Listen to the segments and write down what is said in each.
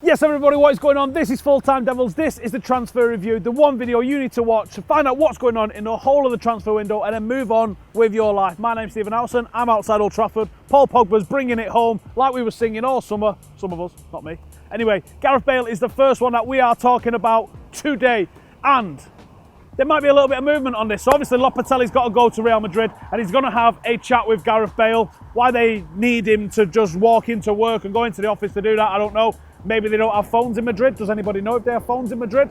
Yes, everybody, what is going on? This is Full Time Devils. This is the transfer review, the one video you need to watch to find out what's going on in the whole of the transfer window and then move on with your life. My name's Stephen Howson. I'm outside Old Trafford. Paul Pogba's bringing it home like we were singing all summer. Some of us, not me. Anyway, Gareth Bale is the first one that we are talking about today. And there might be a little bit of movement on this. So obviously Lopetegui's got to go to Real Madrid and he's going to have a chat with Gareth Bale. Why they need him to just walk into work and go into the office to do that, I don't know. Maybe they don't have phones in Madrid. Does anybody know if they have phones in Madrid?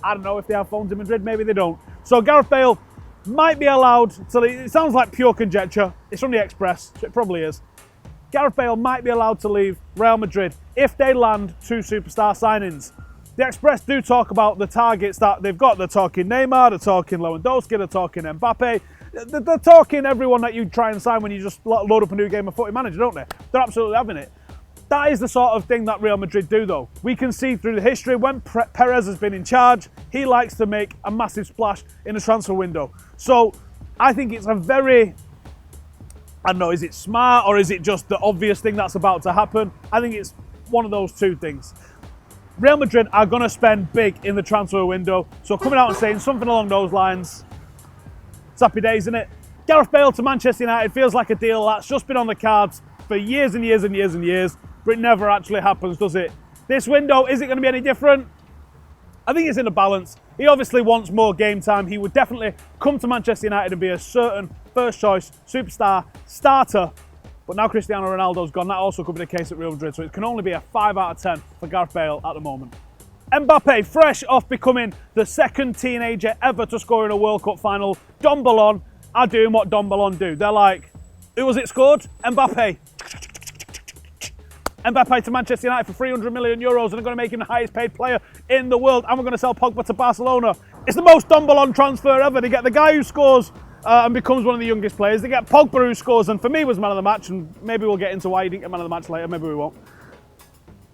I don't know if they have phones in Madrid. Maybe they don't. So Gareth Bale might be allowed to leave. It sounds like pure conjecture. It's from the Express, so it probably is. Gareth Bale might be allowed to leave Real Madrid if they land two superstar signings. The Express do talk about the targets that they've got. They're talking Neymar, they're talking Lewandowski, they're talking Mbappe. They're talking everyone that you try and sign when you just load up a new game of Footy Manager, don't they? They're absolutely having it. That is the sort of thing that Real Madrid do, though. We can see through the history when Perez has been in charge, he likes to make a massive splash in the transfer window. So I think it's a very, I don't know, is it smart or is it just the obvious thing that's about to happen? I think it's one of those two things. Real Madrid are going to spend big in the transfer window. So coming out and saying something along those lines, it's happy days, isn't it? Gareth Bale to Manchester United feels like a deal that's just been on the cards for years and years and years and years. But it never actually happens, does it? This window, is it going to be any different? I think it's in a balance. He obviously wants more game time. He would definitely come to Manchester United and be a certain first choice superstar starter. But now Cristiano Ronaldo's gone. That also could be the case at Real Madrid. So it can only be a 5 out of 10 for Gareth Bale at the moment. Mbappe, fresh off becoming the second teenager ever to score in a World Cup final. Don Ballon are doing what Don Ballon do. They're like, who was it scored? Mbappe. Mbappe to Manchester United for 300 million euros and they're going to make him the highest paid player in the world. And we're going to sell Pogba to Barcelona. It's the most Don Ballon transfer ever. They get the guy who scores and becomes one of the youngest players. They get Pogba who scores and for me was man of the match. And maybe we'll get into why he didn't get man of the match later. Maybe we won't.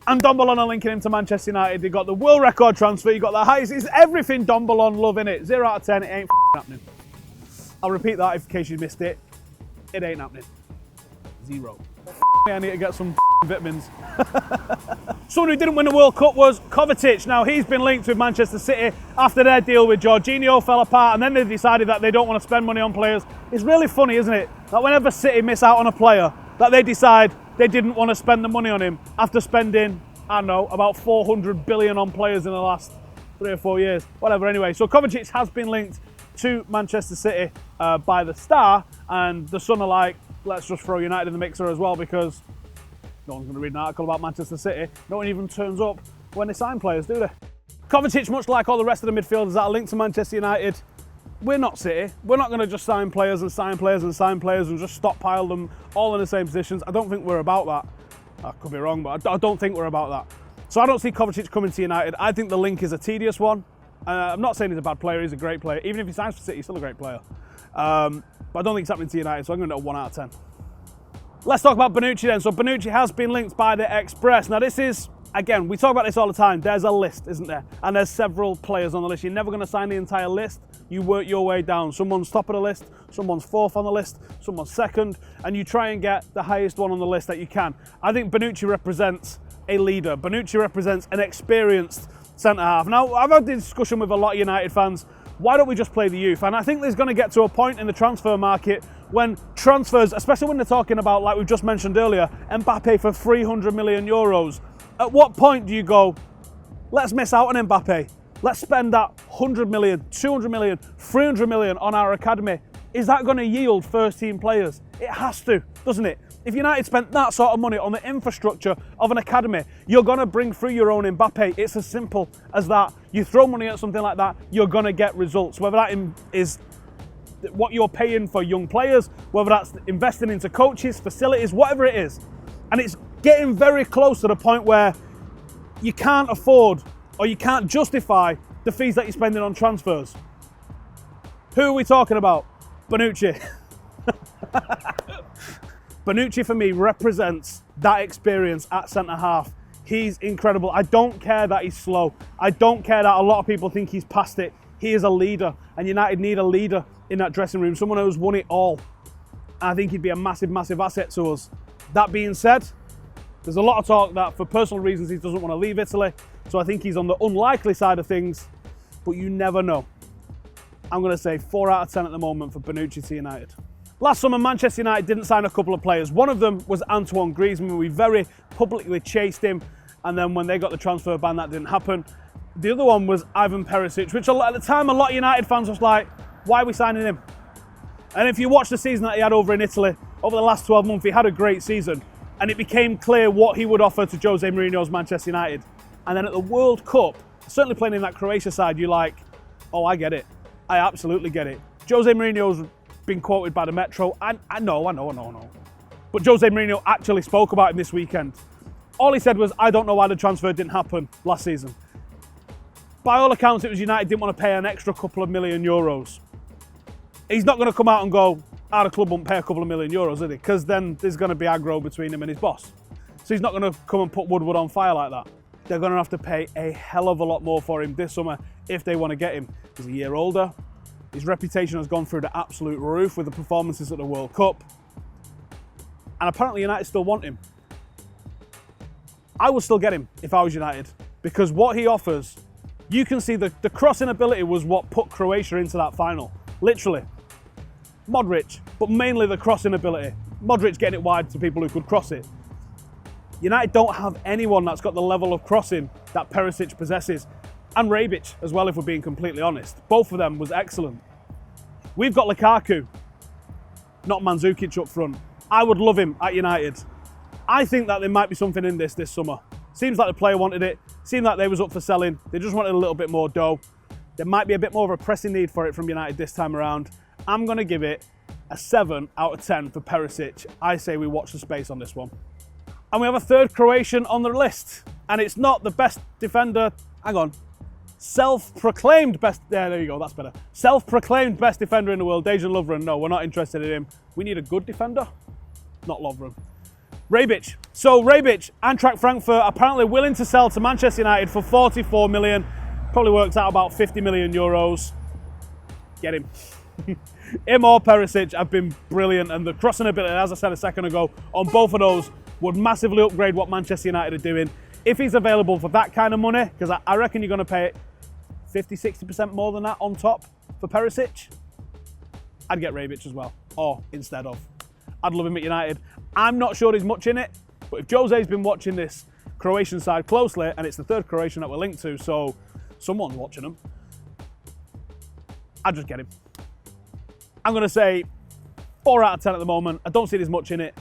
And Don Ballon are linking him to Manchester United. They got the world record transfer. You got the highest. It's everything Don Ballon love in it. 0 out of 10. It ain't happening. I'll repeat that in case you missed it. It ain't happening. 0. I need to get some vitamins. Someone who didn't win the World Cup was Kovacic. Now, he's been linked with Manchester City after their deal with Jorginho fell apart and then they decided that they don't want to spend money on players. It's really funny, isn't it? That whenever City miss out on a player, that they decide they didn't want to spend the money on him after spending, I don't know, about 400 billion on players in the last 3 or 4 years. Whatever, anyway. So Kovacic has been linked to Manchester City by the Star and the Sun are like, let's just throw United in the mixer as well because no one's going to read an article about Manchester City. No one even turns up when they sign players, do they? Kovacic, much like all the rest of the midfielders that are linked to Manchester United, we're not City. We're not going to just sign players and sign players and sign players and just stockpile them all in the same positions. I don't think we're about that. I could be wrong, but I don't think we're about that. So I don't see Kovacic coming to United. I think the link is a tedious one. I'm not saying he's a bad player. He's a great player. Even if he signs for City, he's still a great player. But I don't think it's happening to United, so I'm going to go 1 out of 10. Let's talk about Bonucci then. So Bonucci has been linked by the Express. Now this is, again, we talk about this all the time. There's a list, isn't there? And there's several players on the list. You're never going to sign the entire list. You work your way down. Someone's top of the list, someone's 4th on the list, someone's 2nd, and you try and get the highest one on the list that you can. I think Bonucci represents a leader. Bonucci represents an experienced centre-half. Now, I've had this discussion with a lot of United fans. Why don't we just play the youth? And I think there's going to get to a point in the transfer market when transfers, especially when they're talking about, like we've just mentioned earlier, Mbappe for 300 million euros. At what point do you go, let's miss out on Mbappe? Let's spend that 100 million, 200 million, 300 million on our academy. Is that going to yield first team players? It has to, doesn't it? If United spent that sort of money on the infrastructure of an academy, you're going to bring through your own Mbappe. It's as simple as that. You throw money at something like that, you're going to get results. Whether that is what you're paying for young players, whether that's investing into coaches, facilities, whatever it is. And it's getting very close to the point where you can't afford or you can't justify the fees that you're spending on transfers. Who are we talking about? Bonucci. Bonucci for me represents that experience at centre-half. He's incredible. I don't care that he's slow. I don't care that a lot of people think he's past it. He is a leader, and United need a leader in that dressing room, someone who's won it all. I think he'd be a massive, massive asset to us. That being said, There's a lot of talk that for personal reasons he doesn't want to leave Italy, so I think he's on the unlikely side of things, but you never know. I'm going to say 4 out of 10 at the moment for Bonucci to United. Last summer, Manchester United didn't sign a couple of players. One of them was Antoine Griezmann. We very publicly chased him, and then when they got the transfer ban, that didn't happen. The other one was Ivan Perisic, which at the time a lot of United fans was like, why are we signing him? And if you watch the season that he had over in Italy, over the last 12 months, he had a great season, and it became clear what he would offer to Jose Mourinho's Manchester United. And then at the World Cup, certainly playing in that Croatia side, you're like, oh, I get it. I absolutely get it. Jose Mourinho's been quoted by the Metro. I know. But Jose Mourinho actually spoke about him this weekend. All he said was, I don't know why the transfer didn't happen last season. By all accounts, it was United didn't want to pay an extra couple of million euros. He's not going to come out and go, the club won't pay a couple of million euros, is he? Because then there's going to be aggro between him and his boss. So he's not going to come and put Woodward on fire like that. They're going to have to pay a hell of a lot more for him this summer if they want to get him. He's a year older. His reputation has gone through the absolute roof with the performances at the World Cup. And apparently United still want him. I would still get him if I was United, because what he offers, you can see the crossing ability was what put Croatia into that final. Literally. Modric, but mainly the crossing ability. Modric getting it wide to people who could cross it. United don't have anyone that's got the level of crossing that Perisic possesses. And Rebic as well, if we're being completely honest. Both of them was excellent. We've got Lukaku, not Mandzukic up front. I would love him at United. I think that there might be something in this summer. Seems like the player wanted it. Seemed like they was up for selling. They just wanted a little bit more dough. There might be a bit more of a pressing need for it from United this time around. I'm going to give it a 7 out of 10 for Perisic. I say we watch the space on this one. And we have a third Croatian on the list. And it's not the best defender. Hang on. Self-proclaimed best... there you go, that's better. Self-proclaimed best defender in the world, Dejan Lovren. No, we're not interested in him. We need a good defender, not Lovren. Rebic. So Rebic, Eintracht Frankfurt, apparently willing to sell to Manchester United for 44 million. Probably works out about 50 million euros. Get him. Him or Perisic have been brilliant, and the crossing ability, as I said a second ago, on both of those would massively upgrade what Manchester United are doing. If he's available for that kind of money, because I reckon you're going to pay 50-60% more than that on top for Perisic, I'd get Rebic as well, or instead of. I'd love him at United. I'm not sure there's much in it, but if Jose's been watching this Croatian side closely, and it's the third Croatian that we're linked to, so someone's watching them, I'd just get him. I'm going to say 4 out of 10 at the moment. I don't see there's much in it.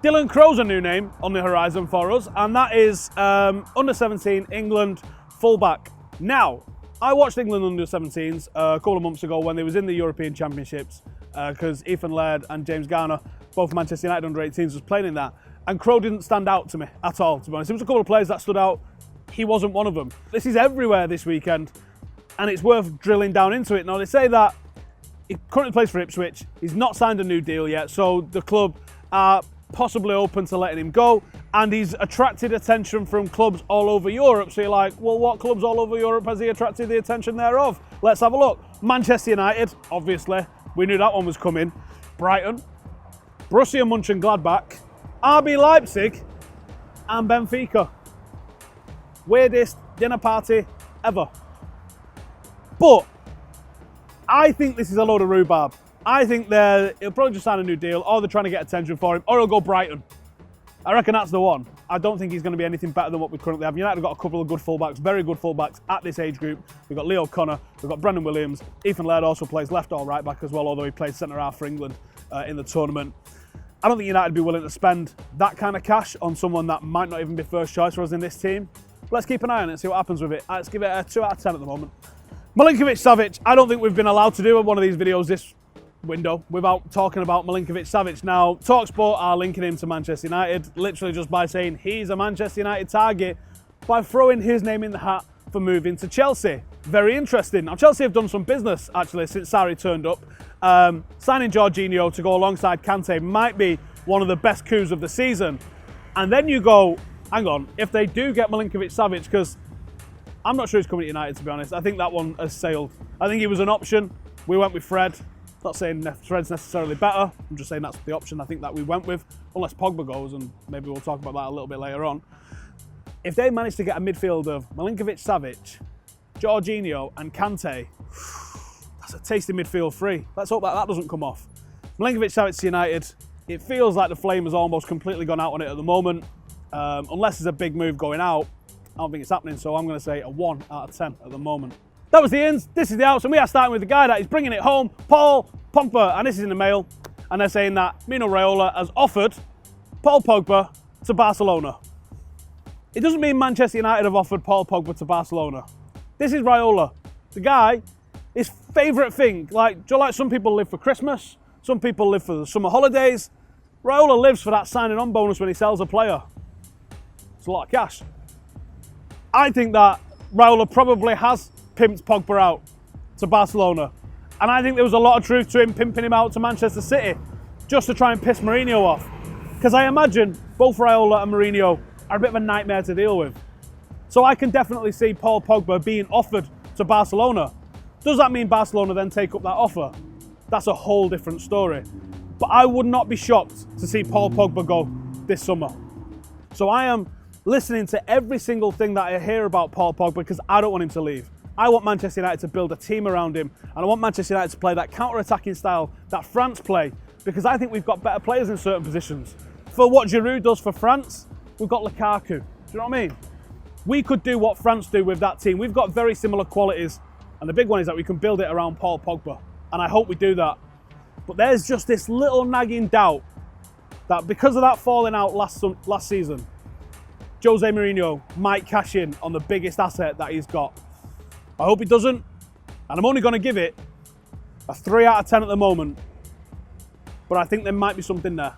Dylan Crow's a new name on the horizon for us, and that is under 17 England fullback. Now, I watched England under 17s a couple of months ago when they was in the European Championships, because Ethan Laird and James Garner, both Manchester United under 18s, was playing in that. And Crow didn't stand out to me at all, to be honest. There was a couple of players that stood out. He wasn't one of them. This is everywhere this weekend, and it's worth drilling down into it. Now, they say that he currently plays for Ipswich. He's not signed a new deal yet, so the club are possibly open to letting him go, and he's attracted attention from clubs all over Europe. So you're like, well, what clubs all over Europe has he attracted the attention thereof? Let's have a look. Manchester United, obviously. We knew that one was coming. Brighton, Borussia Mönchengladbach, RB Leipzig, and Benfica. Weirdest dinner party ever. But I think this is a load of rhubarb. I think he'll probably just sign a new deal, or they're trying to get attention for him, or he'll go Brighton. I reckon that's the one. I don't think he's going to be anything better than what we currently have. United have got a couple of good fullbacks, very good fullbacks at this age group. We've got Leo Connor, we've got Brendan Williams. Ethan Laird also plays left or right back as well, although he played centre-half for England in the tournament. I don't think United would be willing to spend that kind of cash on someone that might not even be first choice for us in this team. But let's keep an eye on it and see what happens with it. Let's give it a 2 out of 10 at the moment. Milinkovic-Savic, I don't think we've been allowed to do one of these videos this window without talking about Milinkovic-Savic. Now, TalkSport are linking him to Manchester United, literally just by saying he's a Manchester United target, by throwing his name in the hat for moving to Chelsea. Very interesting. Now, Chelsea have done some business, actually, since Sarri turned up. Signing Jorginho to go alongside Kante might be one of the best coups of the season. And then you go, hang on, if they do get Milinkovic-Savic, because I'm not sure he's coming to United, to be honest. I think that one has sailed. I think he was an option. We went with Fred. Not saying Fred's necessarily better. I'm just saying that's the option I think that we went with. unless Pogba goes, and maybe we'll talk about that a little bit later on. If they manage to get a midfield of Milinkovic-Savic, Jorginho and Kante, that's a tasty midfield three. Let's hope that doesn't come off. Milinkovic-Savic to United, it feels like the flame has almost completely gone out on it at the moment. Unless there's a big move going out, I don't think it's happening, so I'm going to say a 1 out of 10 at the moment. That was the ins, this is the outs, and we are starting with the guy that is bringing it home, Paul Pogba, and this is in the mail, and they're saying that Mino Raiola has offered Paul Pogba to Barcelona. It doesn't mean Manchester United have offered Paul Pogba to Barcelona. This is Raiola. The guy, his favourite thing, like some people live for Christmas, some people live for the summer holidays. Raiola lives for that signing on bonus when he sells a player. It's a lot of cash. I think that Raiola probably has pimped Pogba out to Barcelona. And I think there was a lot of truth to him pimping him out to Manchester City just to try and piss Mourinho off. Because I imagine both Raiola and Mourinho are a bit of a nightmare to deal with. So I can definitely see Paul Pogba being offered to Barcelona. Does that mean Barcelona then take up that offer? That's a whole different story. But I would not be shocked to see Paul Pogba go this summer. So I am listening to every single thing that I hear about Paul Pogba because I don't want him to leave. I want Manchester United to build a team around him, and I want Manchester United to play that counter-attacking style that France play, because I think we've got better players in certain positions. For what Giroud does for France, we've got Lukaku. Do you know what I mean? We could do what France do with that team. We've got very similar qualities, and the big one is that we can build it around Paul Pogba, and I hope we do that. But there's just this little nagging doubt that because of that falling out last season, Jose Mourinho might cash in on the biggest asset that he's got. I hope he doesn't, and I'm only going to give it a 3 out of 10 at the moment, but I think there might be something there.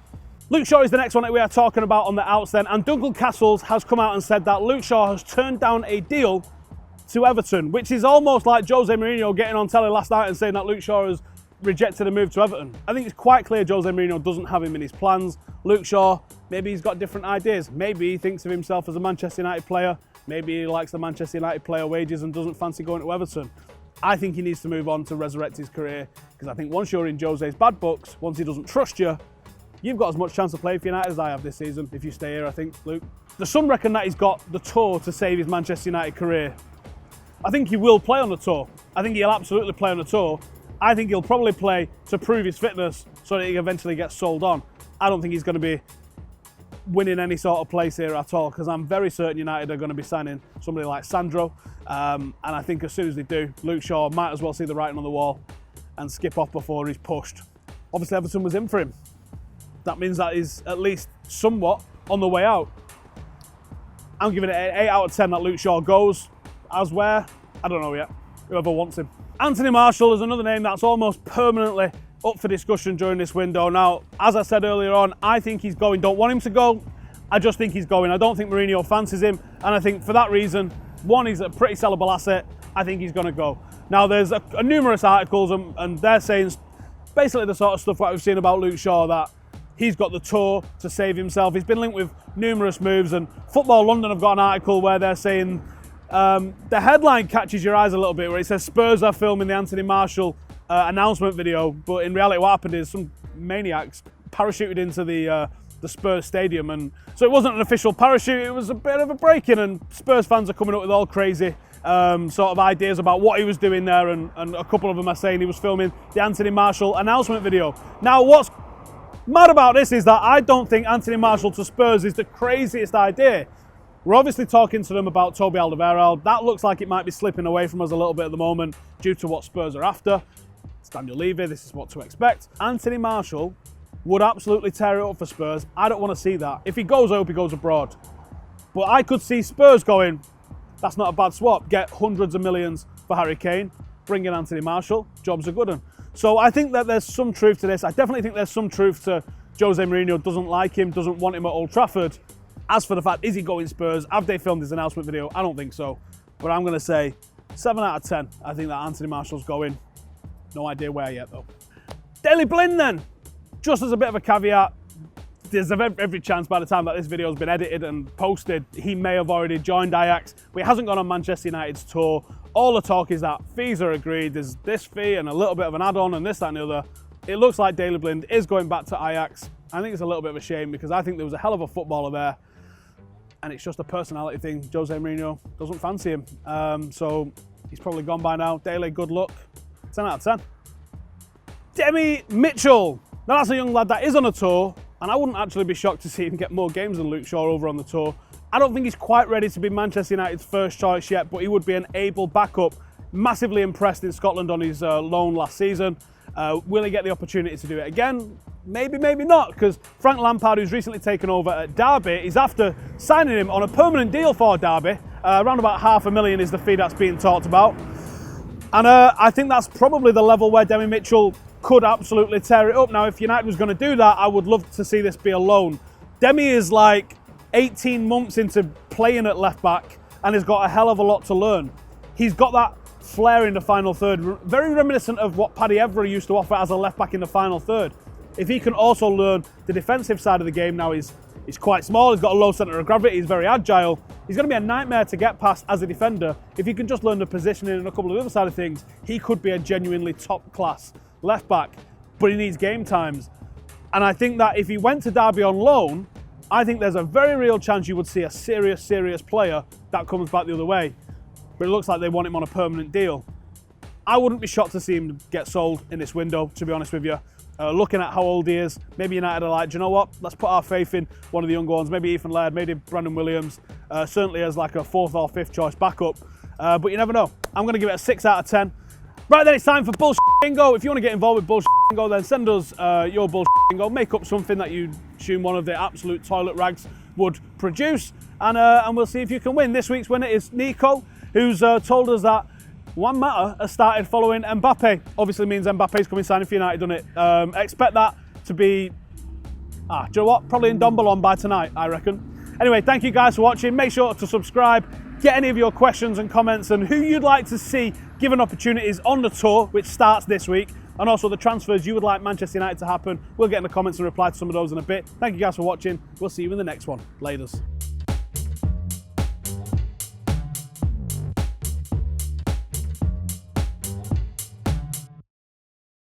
Luke Shaw is the next one that we are talking about on the outs then, and Duncan Castles has come out and said that Luke Shaw has turned down a deal to Everton, which is almost like Jose Mourinho getting on telly last night and saying that Luke Shaw has rejected a move to Everton. I think it's quite clear Jose Mourinho doesn't have him in his plans. Luke Shaw, maybe he's got different ideas. Maybe he thinks of himself as a Manchester United player. Maybe he likes the Manchester United player wages and doesn't fancy going to Everton. I think he needs to move on to resurrect his career, because I think once you're in Jose's bad books, once he doesn't trust you, you've got as much chance to play for United as I have this season, if you stay here, I think, Luke. The some reckon that he's got the tour to save his Manchester United career. I think he will play on the tour. I think he'll absolutely play on the tour. I think he'll probably play to prove his fitness so that he eventually gets sold on. I don't think he's going to be winning any sort of place here at all, because I'm very certain United are going to be signing somebody like Sandro. And I think as soon as they do, Luke Shaw might as well see the writing on the wall and skip off before he's pushed. Obviously, Everton was in for him. That means that he's at least somewhat on the way out. I'm giving it an 8 out of 10 that Luke Shaw goes. As where? I don't know yet. Whoever wants him. Anthony Martial is another name that's almost permanently up for discussion during this window. Now, as I said earlier on, I think he's going. Don't want him to go. I just think he's going. I don't think Mourinho fancies him. And I think for that reason, one, he's a pretty sellable asset. I think he's going to go. Now, there's numerous articles and they're saying basically the sort of stuff that we've seen about Luke Shaw, that he's got the tour to save himself. He's been linked with numerous moves, and Football London have got an article where they're saying the headline catches your eyes a little bit, where it says Spurs are filming the Anthony Martial announcement video, but in reality what happened is some maniacs parachuted into the Spurs stadium, and so it wasn't an official parachute, it was a bit of a break-in, and Spurs fans are coming up with all crazy sort of ideas about what he was doing there, and a couple of them are saying he was filming the Anthony Martial announcement video. Now, what's mad about this is that I don't think Anthony Martial to Spurs is the craziest idea. We're obviously talking to them about Toby Alderweireld. That looks like it might be slipping away from us a little bit at the moment due to what Spurs are after. It's Daniel Levy, this is what to expect. Anthony Martial would absolutely tear it up for Spurs. I don't want to see that. If he goes, I hope he goes abroad. But I could see Spurs going, that's not a bad swap. Get hundreds of millions for Harry Kane, bring in Anthony Martial, job's a good one. So I think that there's some truth to this. I definitely think there's some truth to Jose Mourinho doesn't like him, doesn't want him at Old Trafford. As for the fact, is he going Spurs? Have they filmed his announcement video? I don't think so. But I'm going to say 7 out of 10. I think that Anthony Martial's going. No idea where yet, though. Daley Blind, then. Just as a bit of a caveat, there's every chance by the time that this video has been edited and posted, he may have already joined Ajax, but he hasn't gone on Manchester United's tour. All the talk is that fees are agreed. There's this fee and a little bit of an add-on and this, that and the other. It looks like Daley Blind is going back to Ajax. I think it's a little bit of a shame because I think there was a hell of a footballer there, and it's just a personality thing. Jose Mourinho doesn't fancy him. So he's probably gone by now. Daley, good luck. 10 out of 10. Demetri Mitchell. Now that's a young lad that is on a tour, and I wouldn't actually be shocked to see him get more games than Luke Shaw over on the tour. I don't think he's quite ready to be Manchester United's first choice yet, but he would be an able backup. Massively impressed in Scotland on his loan last season. Will he get the opportunity to do it again? Maybe, maybe not, because Frank Lampard, who's recently taken over at Derby, is after signing him on a permanent deal for Derby. Around about $500,000 is the fee that's being talked about. And I think that's probably the level where Demetri Mitchell could absolutely tear it up. Now, if United was going to do that, I would love to see this be a loan. Demi is like 18 months into playing at left back and has got a hell of a lot to learn. He's got that flair in the final third, very reminiscent of what Paddy Evra used to offer as a left back in the final third. If he can also learn the defensive side of the game, now he's quite small, he's got a low centre of gravity, he's very agile. He's going to be a nightmare to get past as a defender. If he can just learn the positioning and a couple of other side of things, he could be a genuinely top class left back, but he needs game times. And I think that if he went to Derby on loan, I think there's a very real chance you would see a serious player that comes back the other way. But it looks like they want him on a permanent deal. I wouldn't be shocked to see him get sold in this window, to be honest with you. Looking at how old he is, maybe United are like, do you know what? Let's put our faith in one of the younger ones. Maybe Ethan Laird, maybe Brandon Williams. Certainly as like a 4th or 5th choice backup. But you never know. I'm going to give it a 6 out of 10. Right then, it's time for Bullshit Bingo. If you want to get involved with Bullshit Bingo, then send us your Bullshit Bingo. Make up something that you assume one of the absolute toilet rags would produce. And we'll see if you can win. This week's winner is Nico, who's told us that Juan Mata has started following Mbappe. Obviously means Mbappe's coming signing for United, doesn't it? Expect that to be, do you know what? Probably in Don Ballon by tonight, I reckon. Anyway, thank you guys for watching. Make sure to subscribe. Get any of your questions and comments and who you'd like to see given opportunities on the tour, which starts this week, and also the transfers you would like Manchester United to happen. We'll get in the comments and reply to some of those in a bit. Thank you guys for watching. We'll see you in the next one. Laters.